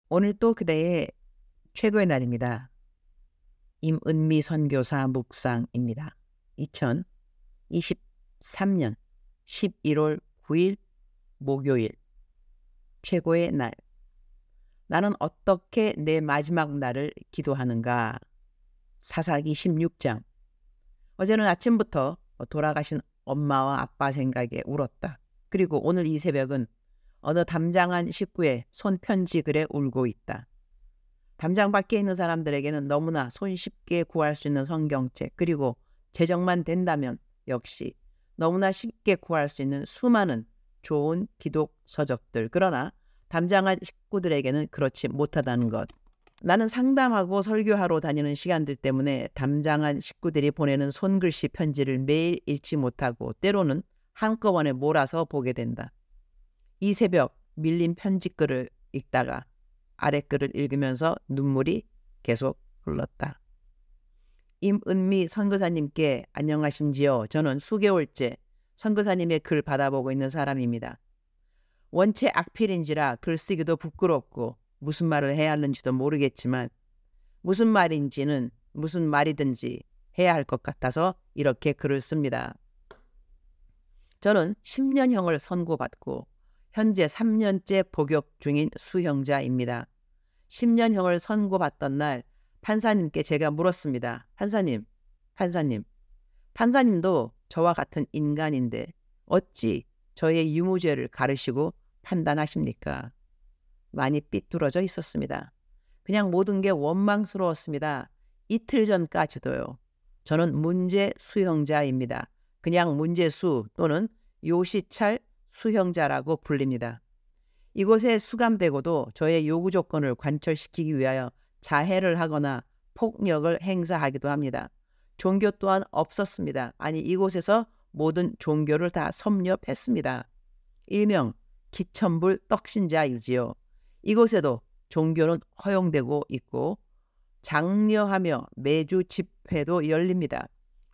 오늘 또 그대의 최고의 날입니다. 임은미 선교사 묵상입니다. 2023년 11월 9일 목요일 최고의 날. 나는 어떻게 내 마지막 날을 기도하는가? 사사기 16장. 어제는 아침부터 돌아가신 엄마와 아빠 생각에 울었다. 그리고 오늘 이 새벽은 어느 담장한 식구의 손편지 글에 울고 있다. 담장 밖에 있는 사람들에게는 너무나 손쉽게 구할 수 있는 성경책, 그리고 제정만 된다면 역시 너무나 쉽게 구할 수 있는 수많은 좋은 기독 서적들. 그러나 담장한 식구들에게는 그렇지 못하다는 것. 나는 상담하고 설교하러 다니는 시간들 때문에 담장한 식구들이 보내는 손글씨 편지를 매일 읽지 못하고 때로는 한꺼번에 몰아서 보게 된다. 이 새벽 밀린 편지글을 읽다가 아래 글을 읽으면서 눈물이 계속 흘렀다. 임은미 선교사님께 안녕하신지요? 저는 수개월째 선교사님의 글 받아보고 있는 사람입니다. 원체 악필인지라 글쓰기도 부끄럽고 무슨 말을 해야 하는지도 모르겠지만 무슨 말인지는 무슨 말이든지 해야 할 것 같아서 이렇게 글을 씁니다. 저는 10년형을 선고받고 현재 3년째 복역 중인 수형자입니다. 10년형을 선고받던 날 판사님께 제가 물었습니다. 판사님도 저와 같은 인간인데 어찌 저의 유무죄를 가르시고 판단하십니까? 많이 삐뚤어져 있었습니다. 그냥 모든 게 원망스러웠습니다. 이틀 전까지도요. 저는 문제 수형자입니다. 그냥 문제수 또는 요시찰 수형자라고 불립니다. 이곳에 수감되고도 저의 요구 조건을 관철시키기 위하여 자해를 하거나 폭력을 행사하기도 합니다. 종교 또한 없었습니다. 아니, 이곳에서 모든 종교를 다 섭렵했습니다. 일명 기천불 떡신자이지요. 이곳에도 종교는 허용되고 있고 장려하며 매주 집회도 열립니다.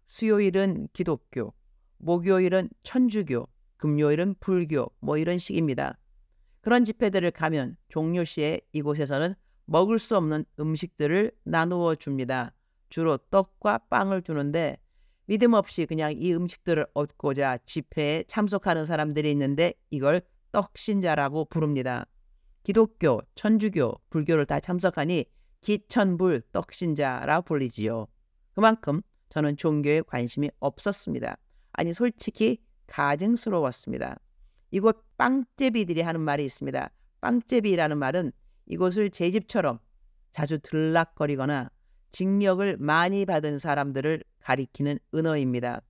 수요일은 기독교, 목요일은 천주교, 금요일은 불교, 이런 식입니다. 그런 집회들을 가면 종료시에 이곳에서는 먹을 수 없는 음식들을 나누어 줍니다. 주로 떡과 빵을 주는데 믿음 없이 그냥 이 음식들을 얻고자 집회에 참석하는 사람들이 있는데 이걸 떡신자라고 부릅니다. 기독교, 천주교, 불교를 다 참석하니 기천불 떡신자라 불리지요. 그만큼 저는 종교에 관심이 없었습니다. 아니, 솔직히 가증스러웠습니다. 이곳 빵제비들이 하는 말이 있습니다. 빵제비라는 말은 이곳을 제 집처럼 자주 들락거리거나 징역을 많이 받은 사람들을 가리키는 은어입니다.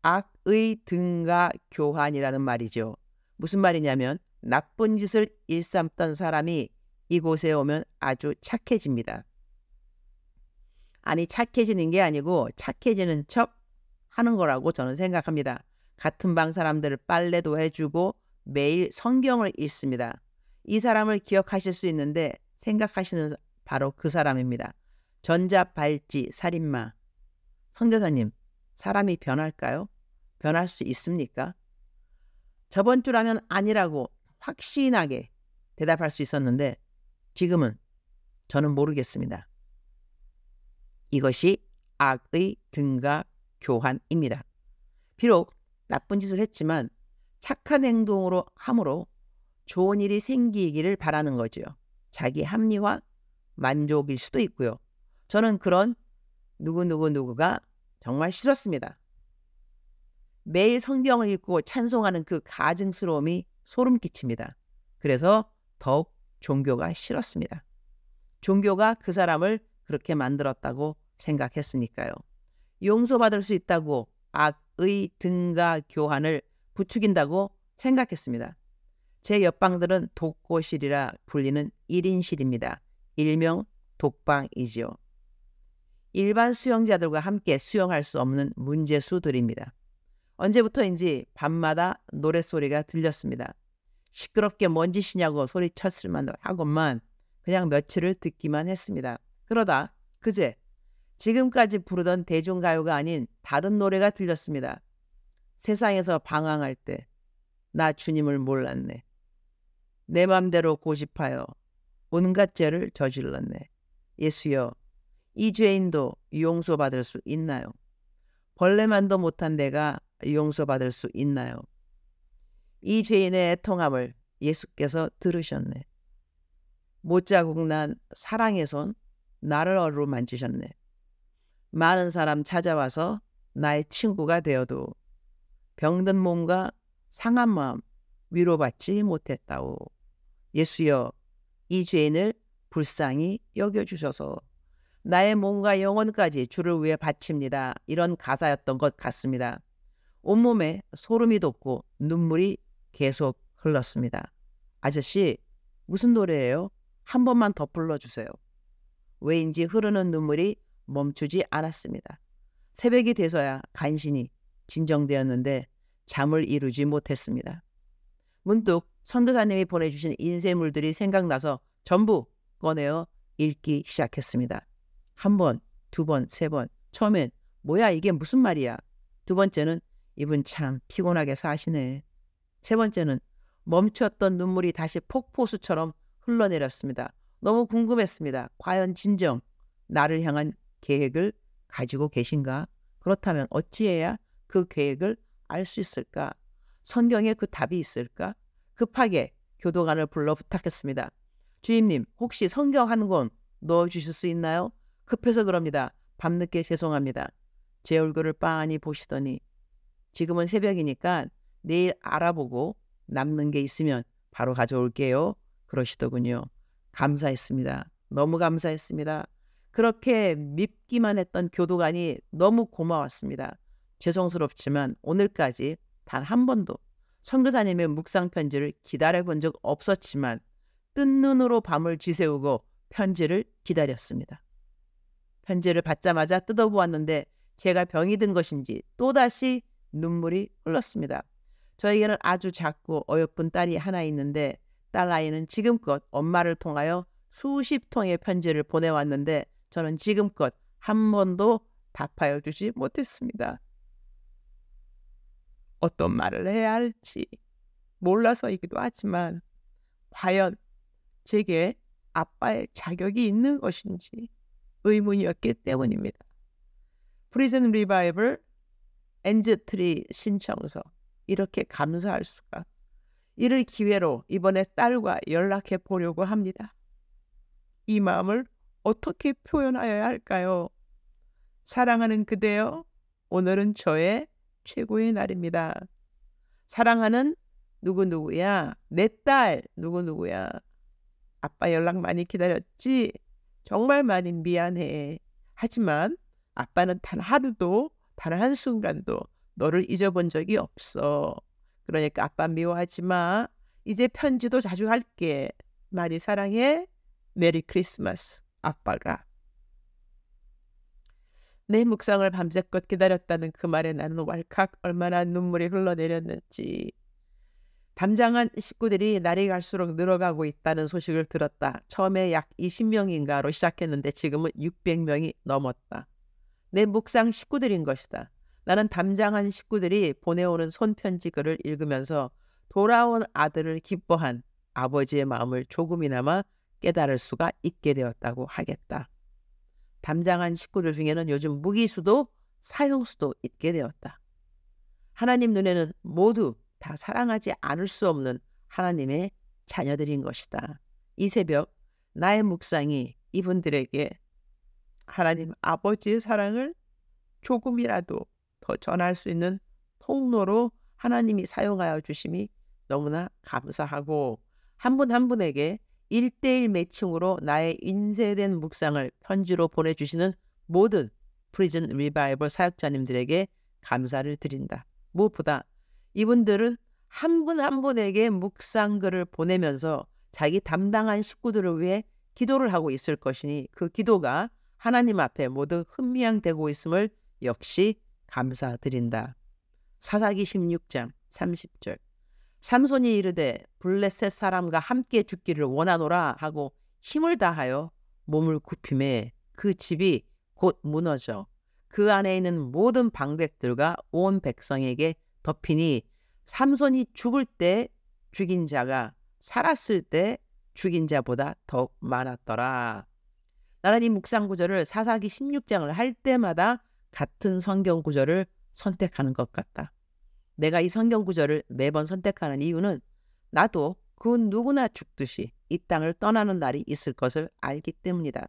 악의 등가 교환이라는 말이죠. 무슨 말이냐면 나쁜 짓을 일삼던 사람이 이곳에 오면 아주 착해집니다. 아니, 착해지는 게 아니고 착해지는 척 하는 거라고 저는 생각합니다. 같은 방 사람들을 빨래도 해주고 매일 성경을 읽습니다. 이 사람을 기억하실 수 있는데 생각하시는 바로 그 사람입니다. 전자발찌 살인마. 선교사님, 사람이 변할까요? 변할 수 있습니까? 저번 주라면 아니라고 확신하게 대답할 수 있었는데 지금은 저는 모르겠습니다. 이것이 악의 등가 교환입니다. 비록 나쁜 짓을 했지만 착한 행동으로 함으로 좋은 일이 생기기를 바라는 거죠. 자기 합리화, 만족일 수도 있고요. 저는 그런 누구가 정말 싫었습니다. 매일 성경을 읽고 찬송하는 그 가증스러움이 소름 끼칩니다. 그래서 더욱 종교가 싫었습니다. 종교가 그 사람을 그렇게 만들었다고 생각했으니까요. 용서받을 수 있다고 악의 등가 교환을 부추긴다고 생각했습니다. 제 옆방들은 독고실이라 불리는 1인실입니다. 일명 독방이지요. 일반 수영자들과 함께 수영할 수 없는 문제수들입니다. 언제부터인지 밤마다 노랫소리가 들렸습니다. 시끄럽게 뭔 짓이냐고 소리쳤을만 하건만 그냥 며칠을 듣기만 했습니다. 그러다 그제 지금까지 부르던 대중가요가 아닌 다른 노래가 들렸습니다. 세상에서 방황할 때 나 주님을 몰랐네. 내 맘대로 고집하여 온갖 죄를 저질렀네. 예수여, 이 죄인도 용서받을 수 있나요? 벌레만도 못한 내가 용서받을 수 있나요? 이 죄인의 애통함을 예수께서 들으셨네. 못자국 난 사랑의 손 나를 어루만지셨네. 많은 사람 찾아와서 나의 친구가 되어도 병든 몸과 상한 마음 위로받지 못했다오. 예수여, 이 죄인을 불쌍히 여겨주셔서 나의 몸과 영혼까지 주를 위해 바칩니다. 이런 가사였던 것 같습니다. 온몸에 소름이 돋고 눈물이 계속 흘렀습니다. 아저씨, 무슨 노래예요? 한 번만 더 불러주세요. 왜인지 흐르는 눈물이 멈추지 않았습니다. 새벽이 돼서야 간신히 진정되었는데 잠을 이루지 못했습니다. 문득 선교사님이 보내주신 인쇄물들이 생각나서 전부 꺼내어 읽기 시작했습니다. 한 번, 두 번, 세 번. 처음엔 뭐야 이게 무슨 말이야. 두 번째는 이분 참 피곤하게 사시네. 세 번째는 멈췄던 눈물이 다시 폭포수처럼 흘러내렸습니다. 너무 궁금했습니다. 과연 진정 나를 향한 계획을 가지고 계신가? 그렇다면 어찌해야 그 계획을 알 수 있을까? 성경에 그 답이 있을까? 급하게 교도관을 불러 부탁했습니다. 주임님, 혹시 성경 한 권 넣어주실 수 있나요? 급해서 그럽니다. 밤늦게 죄송합니다. 제 얼굴을 빤히 보시더니 지금은 새벽이니까 내일 알아보고 남는 게 있으면 바로 가져올게요. 그러시더군요. 감사했습니다. 너무 감사했습니다. 그렇게 밉기만 했던 교도관이 너무 고마웠습니다. 죄송스럽지만 오늘까지 단 한 번도 선교사님의 묵상 편지를 기다려본 적 없었지만 뜬 눈으로 밤을 지새우고 편지를 기다렸습니다. 편지를 받자마자 뜯어보았는데 제가 병이 든 것인지 또다시 눈물이 흘렀습니다. 저에게는 아주 작고 어여쁜 딸이 하나 있는데 딸 아이는 지금껏 엄마를 통하여 수십 통의 편지를 보내왔는데 저는 지금껏 한 번도 답하여 주지 못했습니다. 어떤 말을 해야 할지 몰라서이기도 하지만 과연 제게 아빠의 자격이 있는 것인지 의문이었기 때문입니다. 프리즌 리바이벌 엔즈트리 신청서, 이렇게 감사할 수가. 이를 기회로 이번에 딸과 연락해 보려고 합니다. 이 마음을 어떻게 표현하여야 할까요? 사랑하는 그대여, 오늘은 저의 최고의 날입니다. 사랑하는 누구누구야, 내 딸 누구누구야. 아빠 연락 많이 기다렸지? 정말 많이 미안해. 하지만 아빠는 단 하루도, 단 한순간도 너를 잊어본 적이 없어. 그러니까 아빠 미워하지 마. 이제 편지도 자주 할게. 많이 사랑해. 메리 크리스마스. 아빠가. 내 묵상을 밤새껏 기다렸다는 그 말에 나는 왈칵 얼마나 눈물이 흘러내렸는지. 담장한 식구들이 날이 갈수록 늘어가고 있다는 소식을 들었다. 처음에 약 20명인가로 시작했는데 지금은 600명이 넘었다. 내 묵상 식구들인 것이다. 나는 담장한 식구들이 보내오는 손편지 글을 읽으면서 돌아온 아들을 기뻐한 아버지의 마음을 조금이나마 깨달을 수가 있게 되었다고 하겠다. 담장한 식구들 중에는 요즘 무기수도 사형수도 있게 되었다. 하나님 눈에는 모두 다 사랑하지 않을 수 없는 하나님의 자녀들인 것이다. 이 새벽 나의 묵상이 이분들에게 하나님 아버지의 사랑을 조금이라도 더 전할 수 있는 통로로 하나님이 사용하여 주심이 너무나 감사하고, 한 분 한 분에게 1:1 매칭으로 나의 인쇄된 묵상을 편지로 보내주시는 모든 프리즌 리바이벌 사역자님들에게 감사를 드린다. 무엇보다 이분들은 한 분 한 분에게 묵상글을 보내면서 자기 담당한 식구들을 위해 기도를 하고 있을 것이니 그 기도가 하나님 앞에 모두 흠미양되고 있음을 역시 감사드린다. 사사기 16장 30절. 삼손이 이르되 블레셋 사람과 함께 죽기를 원하노라 하고 힘을 다하여 몸을 굽힘에 그 집이 곧 무너져 그 안에 있는 모든 방백들과 온 백성에게 덮이니 삼손이 죽을 때 죽인 자가 살았을 때 죽인 자보다 더욱 많았더라. 나는 이 묵상 구절을 사사기 16장을 할 때마다 같은 성경 구절을 선택하는 것 같다. 내가 이 성경 구절을 매번 선택하는 이유는 나도 그 누구나 죽듯이 이 땅을 떠나는 날이 있을 것을 알기 때문이다.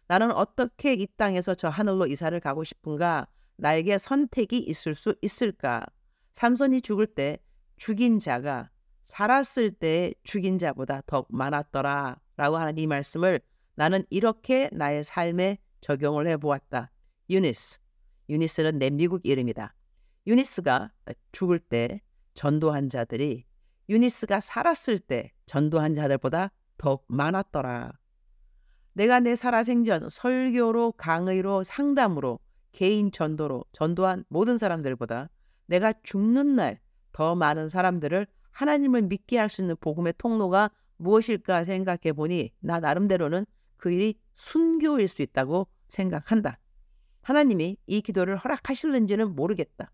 나는 어떻게 이 땅에서 저 하늘로 이사를 가고 싶은가? 나에게 선택이 있을 수 있을까? 삼손이 죽을 때 죽인 자가 살았을 때 죽인 자보다 더 많았더라 라고 하는 이 말씀을 나는 이렇게 나의 삶에 적용을 해보았다. 유니스는 내 미국 이름이다. 유니스가 죽을 때 전도한 자들이 유니스가 살았을 때 전도한 자들보다 더 많았더라. 내가 내 살아생전 설교로, 강의로, 상담으로, 개인 전도로 전도한 모든 사람들보다 내가 죽는 날 더 많은 사람들을 하나님을 믿게 할 수 있는 복음의 통로가 무엇일까 생각해 보니 나 나름대로는 그 일이 순교일 수 있다고 생각한다. 하나님이 이 기도를 허락하실는지는 모르겠다.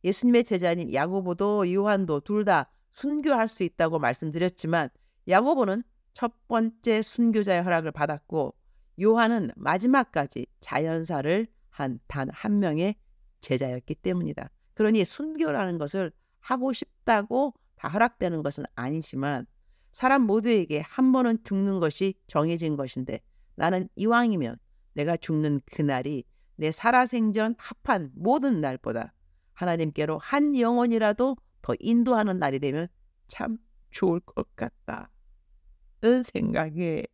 예수님의 제자인 야고보도 요한도 둘 다 순교할 수 있다고 말씀드렸지만 야고보는 첫 번째 순교자의 허락을 받았고 요한은 마지막까지 자연사를 한 단 한 명의 제자였기 때문이다. 그러니 순교라는 것을 하고 싶다고 다 허락되는 것은 아니지만 사람 모두에게 한 번은 죽는 것이 정해진 것인데 나는 이왕이면 내가 죽는 그날이 내 살아생전 합한 모든 날보다 하나님께로 한 영혼이라도 더 인도하는 날이 되면 참 좋을 것 같다. 는 생각에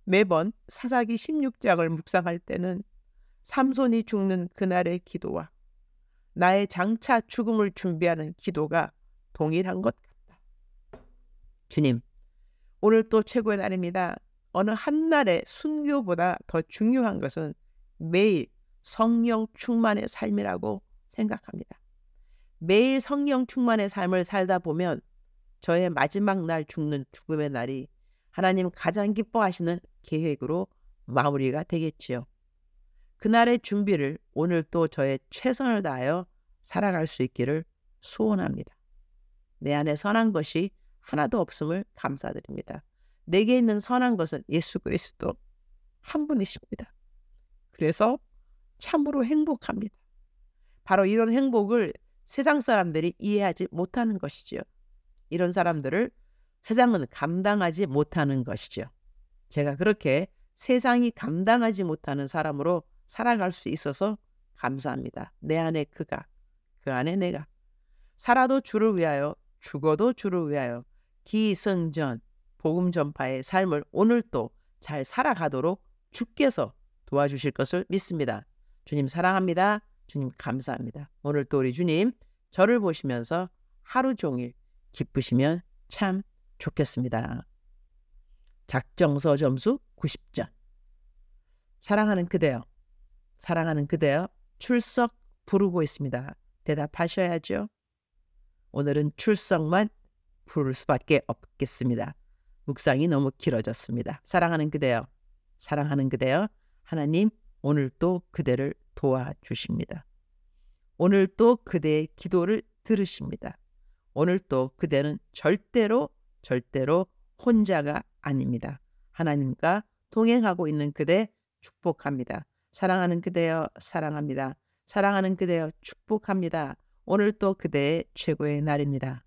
매번 사사기 16장을 묵상할 때는 삼손이 죽는 그날의 기도와 나의 장차 죽음을 준비하는 기도가 동일한 것 같다. 주님, 오늘 또 최고의 날입니다. 어느 한 날의 순교보다 더 중요한 것은 매일 성령 충만의 삶이라고 생각합니다. 매일 성령 충만의 삶을 살다 보면 저의 마지막 날 죽는 죽음의 날이 하나님 가장 기뻐하시는 계획으로 마무리가 되겠지요. 그날의 준비를 오늘 또 저의 최선을 다하여 살아갈 수 있기를 소원합니다. 내 안에 선한 것이 하나도 없음을 감사드립니다. 내게 있는 선한 것은 예수 그리스도 한 분이십니다. 그래서 참으로 행복합니다. 바로 이런 행복을 세상 사람들이 이해하지 못하는 것이지요. 이런 사람들을 세상은 감당하지 못하는 것이죠. 제가 그렇게 세상이 감당하지 못하는 사람으로 살아갈 수 있어서 감사합니다. 내 안에 그가, 그 안에 내가. 살아도 주를 위하여, 죽어도 주를 위하여 기승전, 복음 전파의 삶을 오늘 또 잘 살아가도록 주께서 도와주실 것을 믿습니다. 주님 사랑합니다. 주님 감사합니다. 오늘 또 우리 주님 저를 보시면서 하루 종일 기쁘시면 참 좋겠습니다. 작정서 점수 90점. 사랑하는 그대여, 사랑하는 그대여, 출석 부르고 있습니다. 대답하셔야죠. 오늘은 출석만 부를 수밖에 없겠습니다. 묵상이 너무 길어졌습니다. 사랑하는 그대여, 사랑하는 그대여, 하나님 오늘 또 그대를 도와주십니다. 오늘 또 그대의 기도를 들으십니다. 오늘 또 그대는 절대로 혼자가 아닙니다. 하나님과 동행하고 있는 그대 축복합니다. 사랑하는 그대여 사랑합니다. 사랑하는 그대여 축복합니다. 오늘 또 그대의 최고의 날입니다.